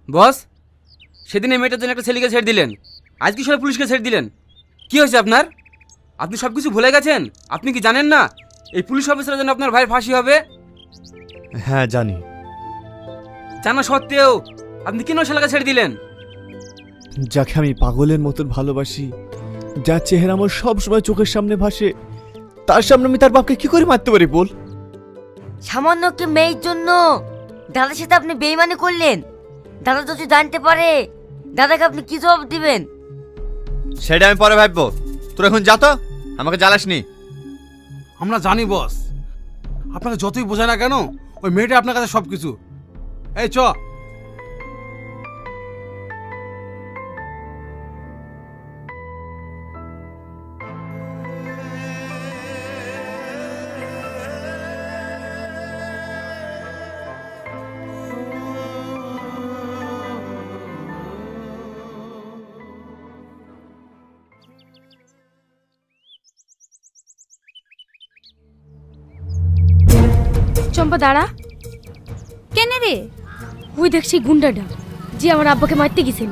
বস, সেদিন এই মেয়েটার জন্য একটা ছেলেকে ছেড়ে দিলেন, আজকে সবাই পুলিশকে ছেড়ে দিলেন। কি হয়েছে আপনার? আপনি সব কিছু ভুলে গেছেন? আপনি কি জানেন না এই পুলিশ অফিসারের জন্য আপনার ভাইয়ের ফাঁসি হবে? হ্যাঁ জানি। জানা সত্ত্বেও আপনি কেন শালাকে ছেড়ে দিলেন? যাকে আমি পাগলের মতন ভালোবাসি, যার চেহারা আমার সব সময় চোখের সামনে ভাসে, তার সামনে আমি তার বাপকে কি করে মারতে পারি বল? সামান্য কি মেয়ের জন্য দাদার সাথে আপনি বেইমানি করলেন? দাদা যদি জানতে পারে, দাদাকে আপনি কি জবাব দিবেন? সেটা আমি পরে ভাববো। তোর এখন যা তো, আমাকে জ্বালাসনি। আমরা জানি বস, আপনাকে যতই বোঝায় না কেন ওই মেয়েটা আপনার কাছে সব কিছু। এই চ। চম্পা দাঁড়া। কেন রে? ওই দেখ সেই গুন্ডাটা যে আমার আব্বাকে মারতে গেছিল।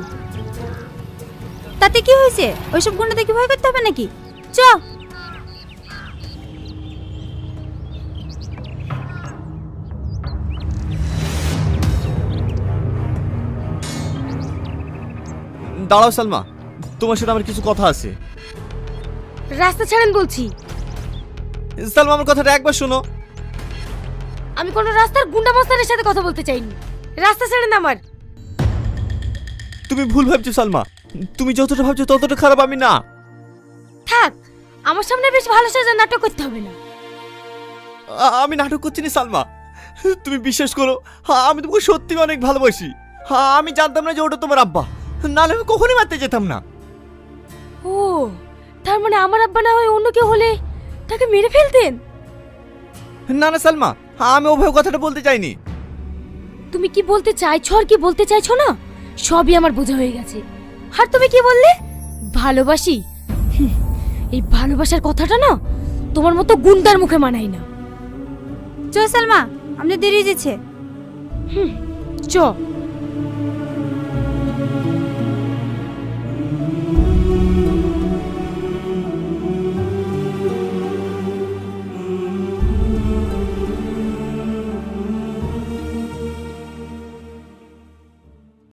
তাতে কি হয়েছে? ওইসব গুন্ডা দেখে ভয় করতে হবে নাকি? চ। দাঁড়াও সালমা, তোমার সাথে আমার কিছু কথা আছে। রাস্তা ছাড়েন বলছি। সালমা আমার কথাটা একবার শোনো। আমি কোনো রাস্তার গুন্ডা মাস্টারের সাথে কথা বলতে চাইনি। রাস্তা ছাড়েন আমার। তুমি ভুল ভাবছো সালমা, তুমি যতটা ভাবছো ততটা খারাপ আমি না। থাক, আমার সামনে বেশ ভালো সাজা নাটক করতে হবে না। আমি নাটক করছি না সালমা, তুমি বিশ্বাস করো, আমি তোমাকে সত্যি অনেক ভালোবাসি। আমি জানতাম না যে ওটা তোমার আব্বা, নাহলে আমি কখনোই মারতে যেতাম না। ও, তার মানে আমার আব্বা না হয় অন্য কেউ হলে তাকে মেরে ফেলতেন? না না সালমা, আমি ওভাবে কথাটা বলতে চাইনি। তুমি কি বলতে চাইছো আর কি বলতে চাইছো না সবই আমার বোঝা হয়ে গেছে। আর তুমি কি বললে? ভালোবাসি? এই ভালোবাসার কথাটা না তোমার মতো গুন্ডার মুখে মানায় না। চল সালমা, আমাদের দেরি হয়েছে। চ।